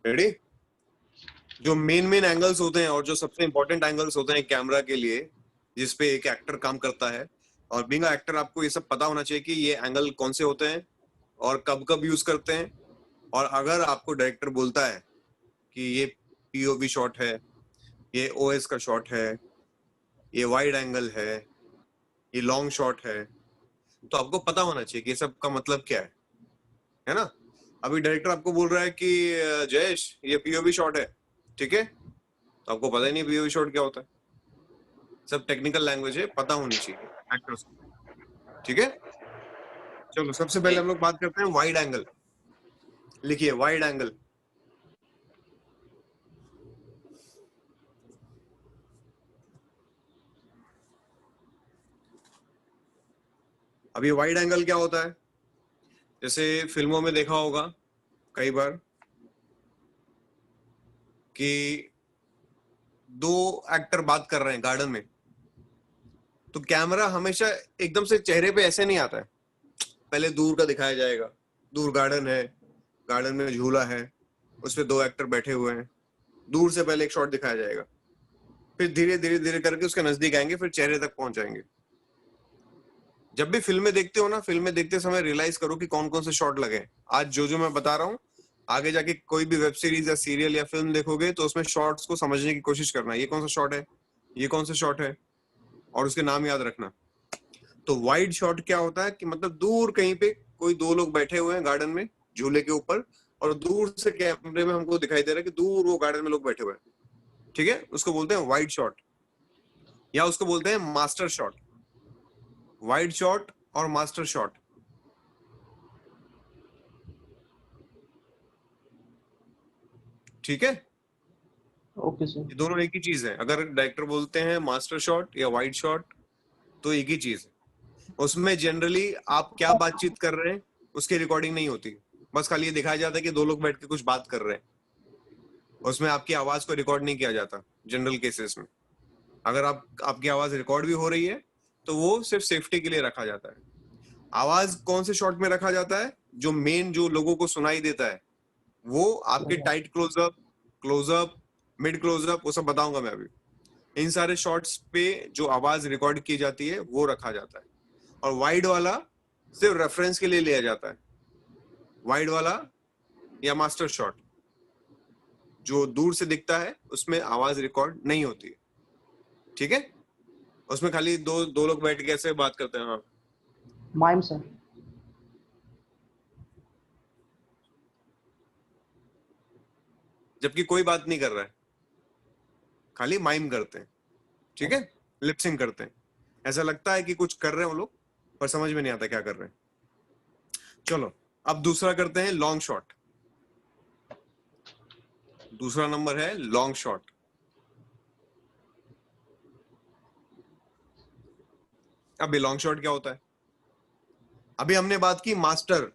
Ready? जो main angles होते हैं और जो सबसे इंपॉर्टेंट एंगल्स होते हैं कैमरा के लिए, जिसपे एक एक्टर काम करता है, और बीइंग एक्टर आपको ये सब पता होना चाहिए कि ये एंगल कौन से होते हैं और कब कब यूज करते हैं। और अगर आपको डायरेक्टर बोलता है कि ये पीओवी शॉट है, ये ओएस का शॉट है, ये वाइड एंगल है लॉन्ग शॉट है, तो आपको पता होना चाहिए कि ये सब का मतलब क्या है ना? अभी डायरेक्टर आपको बोल रहा है कि जयेश ये पीओवी शॉट है, ठीक है, तो आपको पता ही नहीं पीओवी शॉट क्या होता है। सब टेक्निकल लैंग्वेज है, पता होनी चाहिए एक्टर्स को, ठीक है। चलो सबसे पहले हम लोग बात करते हैं वाइड एंगल। लिखिए वाइड एंगल। अब ये वाइड एंगल क्या होता है? जैसे फिल्मों में देखा होगा कई बार कि दो एक्टर बात कर रहे हैं गार्डन में, तो कैमरा हमेशा एकदम से चेहरे पे ऐसे नहीं आता है, पहले दूर का दिखाया जाएगा। दूर गार्डन है, गार्डन में झूला है, उस पे दो एक्टर बैठे हुए हैं, दूर से पहले एक शॉट दिखाया जाएगा, फिर धीरे धीरे धीरे करके उसके नजदीक आएंगे, फिर चेहरे तक पहुंच जाएंगे। जब भी फिल्में देखते हो ना, फिल्में देखते समय रियलाइज करो कि कौन कौन से शॉट लगे। आज जो मैं बता रहा हूँ, आगे जाके कोई भी वेब सीरीज या सीरियल या फिल्म देखोगे तो उसमें शॉट्स को समझने की कोशिश करना, ये कौन सा शॉट है, ये कौन सा शॉट है, और उसके नाम याद रखना। तो वाइड शॉट क्या होता है कि मतलब दूर कहीं पे कोई दो लोग बैठे हुए हैं गार्डन में झूले के ऊपर, और दूर से कैमरे में हमको दिखाई दे रहा है कि दूर वो गार्डन में लोग बैठे हुए हैं, ठीक है, उसको बोलते हैं वाइड शॉट, या उसको बोलते हैं मास्टर शॉट। वाइड शॉट और मास्टर शॉट, ठीक है। Okay sir. ये दोनों एक ही चीज है। अगर डायरेक्टर बोलते हैं मास्टर शॉट या वाइड शॉट तो एक ही चीज है। उसमें जनरली आप क्या बातचीत कर रहे हैं उसकी रिकॉर्डिंग नहीं होती, बस खाली ये दिखाया जाता है कि दो लोग बैठ के कुछ बात कर रहे हैं। उसमें आपकी आवाज को रिकॉर्ड नहीं किया जाता जनरल केसेस में। अगर आपकी आवाज रिकॉर्ड भी हो रही है तो वो सिर्फ सेफ्टी के लिए रखा जाता है। आवाज कौन से शॉट में रखा जाता है? जो मेन जो लोगों को सुनाई देता है, वो आपके टाइट क्लोजअप, मिड क्लोजअप, वो सब बताऊंगा मैं अभी। इन सारे शॉट्स पे जो आवाज रिकॉर्ड की जाती है वो रखा जाता है। और वाइड वाला सिर्फ रेफरेंस के लिए लिया जाता है। वाइड वाला या मास्टर शॉट जो दूर से दिखता है उसमें आवाज रिकॉर्ड नहीं होती है, ठीक है। उसमें खाली दो लोग बैठ के ऐसे बात करते हैं। हाँ माइम सर। जबकि कोई बात नहीं कर रहा है, खाली माइम करते हैं, ठीक है, लिपसिंग करते हैं। ऐसा लगता है कि कुछ कर रहे हैं वो लोग, पर समझ में नहीं आता क्या कर रहे हैं। चलो अब दूसरा करते हैं लॉन्ग शॉट। दूसरा नंबर है लॉन्ग शॉट। अब ये लॉन्ग शॉट क्या होता है? अभी हमने बात की मास्टर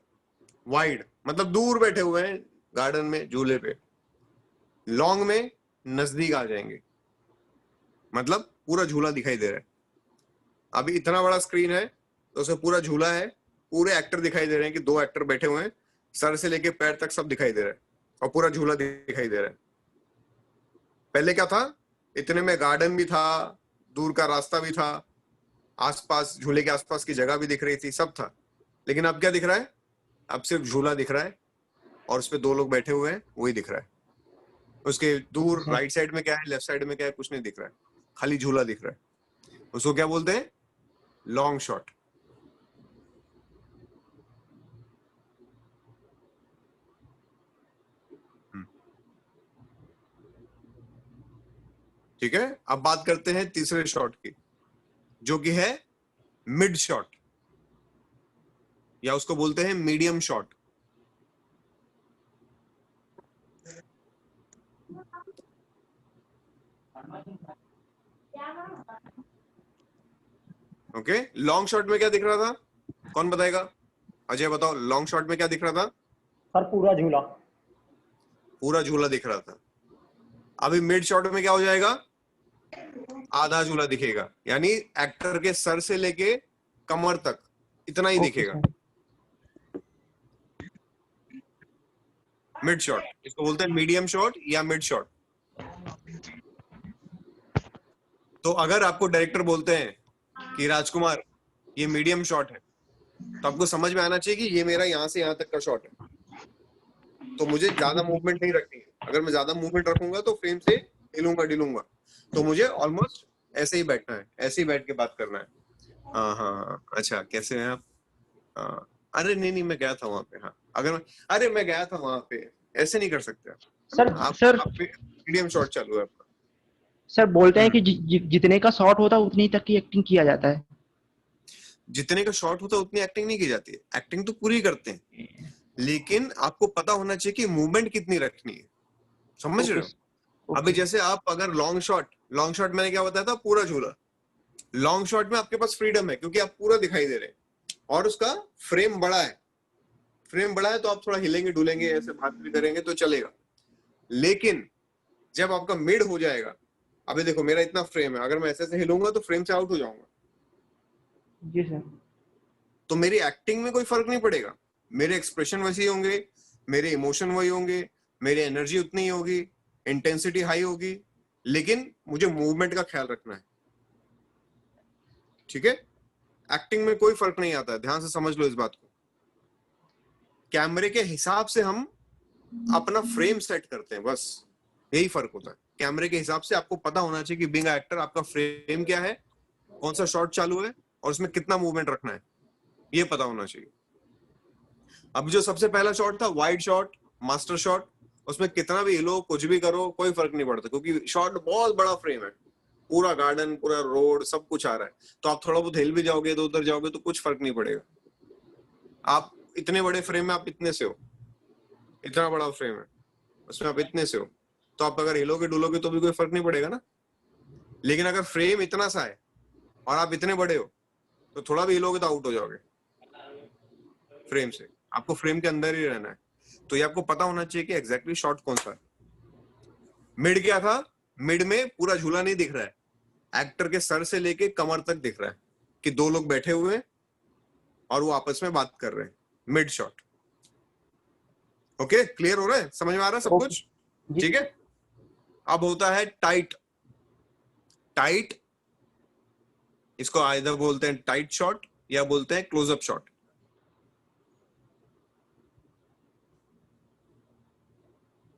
वाइड, मतलब दूर बैठे हुए हैं गार्डन में झूले पे। लॉन्ग में नजदीक आ जाएंगे, मतलब पूरा झूला दिखाई दे रहा है। अभी इतना बड़ा स्क्रीन है तो उसमें पूरा झूला है, पूरे एक्टर दिखाई दे रहे हैं कि दो एक्टर बैठे हुए हैं, सर से लेके पैर तक सब दिखाई दे रहा है और पूरा झूला दिखाई दे रहा है। पहले क्या था? इतने में गार्डन भी था, दूर का रास्ता भी था, आसपास झूले के आसपास की जगह भी दिख रही थी, सब था। लेकिन अब क्या दिख रहा है? अब सिर्फ झूला दिख रहा है और उस पे दो लोग बैठे हुए हैं, वही दिख रहा है। उसके दूर राइट साइड में क्या है, लेफ्ट साइड में क्या है, कुछ नहीं दिख रहा है, खाली झूला दिख रहा है। उसको क्या बोलते हैं? Long shot. ठीक है, अब बात करते हैं तीसरे शॉट की, जो कि है मिड शॉट, या उसको बोलते हैं medium shot. Okay, long shot में क्या दिख रहा था? कौन बताएगा? अजय बताओ, लॉन्ग शॉट में क्या दिख रहा था? सर पूरा झूला। पूरा झूला दिख रहा था। अभी मिड शॉट में क्या हो जाएगा? आधा झूला दिखेगा, यानी एक्टर के सर से लेके कमर तक इतना ही दिखेगा। मिड शॉट, इसको बोलते हैं मीडियम शॉट या मिड शॉट। तो अगर आपको डायरेक्टर बोलते हैं कि राजकुमार ये मीडियम शॉट है, तो आपको समझ में आना चाहिए कि ये मेरा यहाँ से यहाँ तक का शॉट है, तो मुझे ज्यादा मूवमेंट नहीं रखनी है। अगर मैं ज्यादा मूवमेंट रखूंगा तो फ्रेम से हिलूंगा डिलूंगा, तो मुझे ऑलमोस्ट ऐसे ही बैठना है, ऐसे ही बैठ के बात करना है। हाँ हाँ हाँ, अच्छा कैसे हैं आप? हाँ, अरे नहीं नहीं मैं गया था वहां पे। हाँ अगर मैं गया था वहां पे, ऐसे नहीं कर सकते आप। सर आप सर मीडियम शॉट चालू है आपका। सर बोलते हैं कि जितने का शॉट होता है उतनी तक की एक्टिंग किया जाता है। जितने का शॉट होता है उतनी एक्टिंग नहीं की जाती है, एक्टिंग तो पूरी करते हैं, लेकिन आपको पता होना चाहिए कि मूवमेंट कितनी रखनी है, समझ रहे हो? अभी जैसे आप अगर लॉन्ग शॉट मैंने क्या बताया था, पूरा झूला। लॉन्ग शॉट में आपके पास फ्रीडम है क्योंकि आप पूरा दिखाई दे रहे हैं और उसका फ्रेम बड़ा है। फ्रेम बड़ा है तो आप थोड़ा हिलेंगे डुलेंगे, ऐसे बात भी करेंगे तो चलेगा। लेकिन जब आपका मिड हो जाएगा, अभी देखो मेरा इतना फ्रेम है, अगर मैं ऐसे हिलूंगा तो फ्रेम से आउट हो जाऊंगा, जी सर। तो मेरी एक्टिंग में कोई फर्क नहीं पड़ेगा। मेरे एक्सप्रेशन वैसे ही होंगे, मेरे इमोशन वही होंगे, मेरी एनर्जी उतनी ही होगी, इंटेंसिटी हाई होगी, लेकिन मुझे मूवमेंट का ख्याल रखना है। ठीक है, एक्टिंग में कोई फर्क नहीं आता है, ध्यान से समझ लो इस बात को। कैमरे के हिसाब से हम अपना फ्रेम सेट करते हैं, बस यही फर्क होता है। कैमरे के हिसाब से आपको पता होना चाहिए कि बीइंग एक्टर आपका फ्रेम क्या है, कौन सा शॉट चालू है और उसमें कितना मूवमेंट रखना है, ये पता होना चाहिए। अब जो सबसे पहला शॉट था वाइड शॉट, मास्टर शॉट, उसमें कितना भी हिलो कुछ भी करो कोई फर्क नहीं पड़ता, क्योंकि शॉट बहुत बड़ा फ्रेम है, पूरा गार्डन पूरा रोड सब कुछ आ रहा है, तो आप थोड़ा बहुत हिल भी जाओगे तो उधर जाओगे तो कुछ फर्क नहीं पड़ेगा। आप इतने बड़े फ्रेम में आप इतने से हो, इतना बड़ा फ्रेम है उसमें आप इतने से हो, तो आप अगर हिलोगे डुलोगे तो भी कोई फर्क नहीं पड़ेगा ना। लेकिन अगर फ्रेम इतना सा है और आप इतने बड़े हो तो थोड़ा भी हिलोगे तो आउट हो जाओगे फ्रेम से। आपको फ्रेम के अंदर ही रहना है, तो ये आपको पता होना चाहिए कि एग्जैक्टली शॉट कौन सा है। मिड क्या था, मिड में पूरा झूला नहीं दिख रहा है, एक्टर के सर से लेके कमर तक दिख रहा है कि दो लोग बैठे हुए हैं और वो आपस में बात कर रहे हैं, मिड शॉट। ओके, क्लियर हो रहा है, समझ में आ रहा है सब कुछ? ठीक है। अब होता है टाइट। टाइट, इसको आइदर बोलते हैं टाइट शॉट या बोलते हैं क्लोजअप शॉट।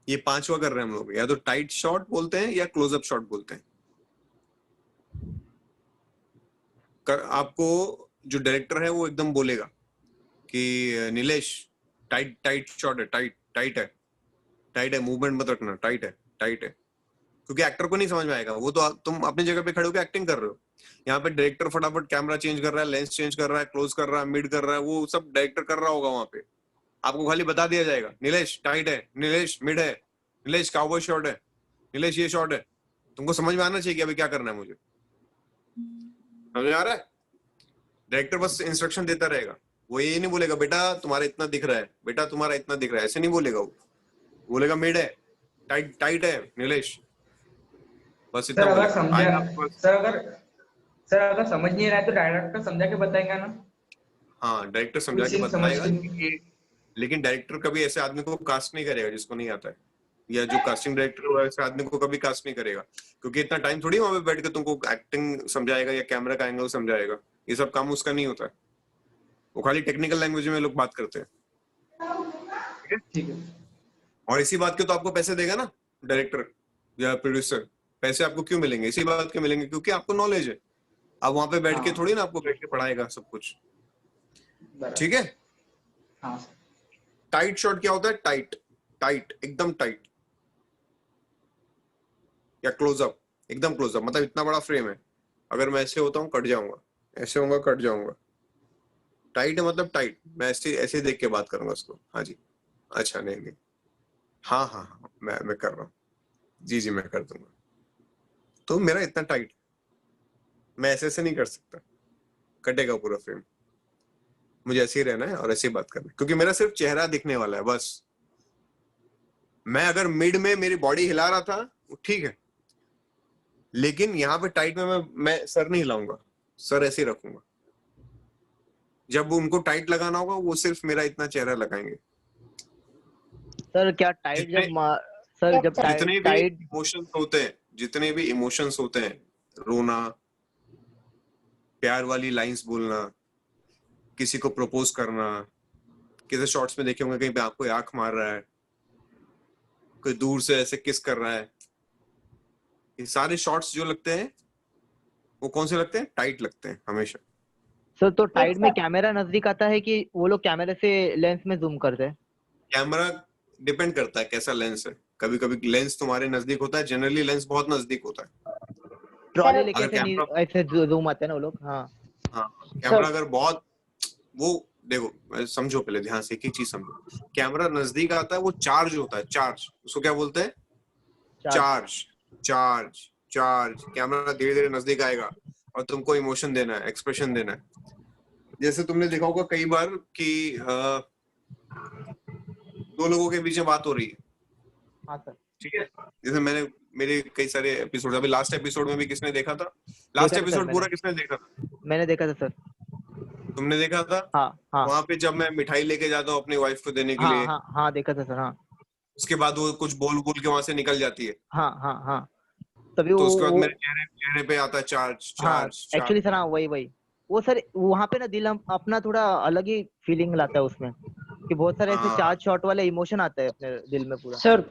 ये पांचवा कर रहे हैं हम लोग, या तो टाइट शॉट बोलते हैं या क्लोजअप शॉट बोलते हैं। आपको जो डायरेक्टर है वो एकदम बोलेगा कि नीलेश टाइट टाइट शॉट है, टाइट टाइट है, टाइट है, मूवमेंट मत रखना, टाइट है, टाइट है। क्योंकि एक्टर को नहीं समझ में आएगा, वो तो तुम अपनी जगह पे खड़े होकर एक्टिंग कर रहे हो। यहाँ पे डायरेक्टर फटाफट कैमरा चेंज कर रहा है, लेंस चेंज कर रहा है, क्लोज कर रहा है, मिड कर रहा है, वो सब डायरेक्टर कर रहा होगा वहां पे। आपको खाली बता दिया जाएगा नीलेश टाइट है, नीलेश मिड है, नीलेश काउबॉय शॉट है, नीलेश ये शॉट है। तुमको समझ में आना चाहिए कि अभी क्या करना है मुझे, समझ में आ रहा है? डायरेक्टर बस इंस्ट्रक्शन देता रहेगा, वो ये नहीं बोलेगा बेटा तुम्हारा इतना दिख रहा है, बेटा तुम्हारा इतना दिख रहा है, ऐसे नहीं बोलेगा। वो बोलेगा मिड है, टाइट टाइट है नीलेश, बस सर इतना अगर बोलेगा। समझा आगे आपको सर अगर समझ नहीं रहा है तो डायरेक्टर समझा के बताएगा ना, हाँ डायरेक्टर समझा कुछ के सीन समझ बताएगा के। कि, लेकिन डायरेक्टर कभी ऐसे आदमी को कास्ट नहीं करेगा जिसको नहीं आता है, या जो कास्टिंग डायरेक्टर है ऐसे आदमी को कभी कास्ट नहीं करेगा, क्योंकि इतना टाइम थोड़ी वहां पे बैठ के तुमको एक्टिंग समझाएगा या कैमरा का एंगल समझाएगा। ये सब काम उसका नहीं होता है, वो खाली टेक्निकल लैंग्वेज में लोग बात करते हैं। ठीक है, ठीक है। और इसी बात के तो आपको पैसे देगा ना डायरेक्टर या प्रोड्यूसर। पैसे आपको क्यों मिलेंगे? इसी बात के मिलेंगे क्योंकि आपको नॉलेज है। अब वहां पे बैठ के हाँ थोड़ी ना आपको बैठ के पढ़ाएगा सब कुछ। बराबर। ठीक है। हाँ सर। टाइट शॉट क्या होता है? टाइट, टाइट एकदम टाइट, या क्लोजअप, एकदम क्लोजअप, मतलब इतना बड़ा फ्रेम है, अगर मैं ऐसे होता हूँ कट जाऊंगा, ऐसे होऊंगा कट जाऊंगा। टाइट है मतलब टाइट, मैं ऐसे ऐसे देख के बात करूंगा उसको। हाँ जी, अच्छा नहीं नहीं, हाँ हाँ हाँ मैं कर रहा हूँ, जी जी मैं कर दूंगा। तो मेरा इतना टाइट, मैं ऐसे ऐसे नहीं कर सकता, कटेगा पूरा फ्रेम। मुझे ऐसे ही रहना है और ऐसे ही बात करना है, क्योंकि मेरा सिर्फ चेहरा दिखने वाला है बस। मैं अगर मिड में मेरी बॉडी हिला रहा था ठीक है, लेकिन यहाँ पे टाइट में मैं सर नहीं हिलाऊंगा, सर ऐसे ही रखूंगा। जब उनको टाइट लगाना होगा वो सिर्फ मेरा इतना चेहरा लगाएंगे। सर क्या टाइड जितने सर जब जितने भी टाइड इमोशंस होते हैं, जितने भी इमोशंस होते हैं, रोना, प्यार वाली लाइंस बोलना, किसी को प्रपोज करना, किसी शॉट्स में देखे होंगे कहीं पे आपको आंख मार रहा है, कोई दूर से ऐसे किस कर रहा है, ये सारे शॉट्स जो लगते हैं वो कौन से लगते हैं? टाइट लगते हैं हमेशा। सर तो टाइड में कैमरा नजदीक आता है कि वो लोग कैमरे से लेंस में जूम करते हैं? कैमरा डिपेंड करता है कैसा लेंस है। कभी कभी लेंस तुम्हारे नजदीक होता है, जनरली लेंस बहुत नजदीक होता है। ट्रॉली लेके अगर कैमरा ऐसे जूम आते हैं ना वो लोग। हाँ हाँ, कैमरा अगर बहुत वो देखो, समझो पहले ध्यान से, एक एक चीज समझो। कैमरा नजदीक आता है, वो चार्ज होता है, चार्ज, उसको क्या बोलते हैं? चार्ज। चार्ज चार्ज कैमरा धीरे धीरे नजदीक आएगा और तुमको इमोशन देना है, एक्सप्रेशन देना है। जैसे तुमने देखा होगा कई बार कि दो लोगों के बीच में बात हो रही है, हाँ सर ठीक है, जैसे मेरे कई सारे एपिसोड, अभी लास्ट एपिसोड में भी किसने देखा था? लास्ट देखा था सर एपिसोड पूरा किसने देखा था? मैंने देखा था सर। तुमने देखा था? हाँ हाँ वहां पे जब मैं मिठाई लेके जाता हूँ अपनी वाइफ को देने के हाँ लिए, हाँ हाँ देखा था सर। हाँ उसके बाद वो कुछ बोल बोल के वहां से निकल जाती है, हाँ हाँ हाँ तभी तो उसके बाद वो मेरे चेहरे पे आता है चार्ज हाँ चार्ज चार्ज। Actually sir. हाँ वही वो सर वहां पे ना दिल अपना थोड़ा अलग ही फीलिंग लाता है उसमें कि बहुत सारे ऐसे हाँ चार्ज शॉट वाले इमोशन आते हैं अपने दिल में पूरा। सर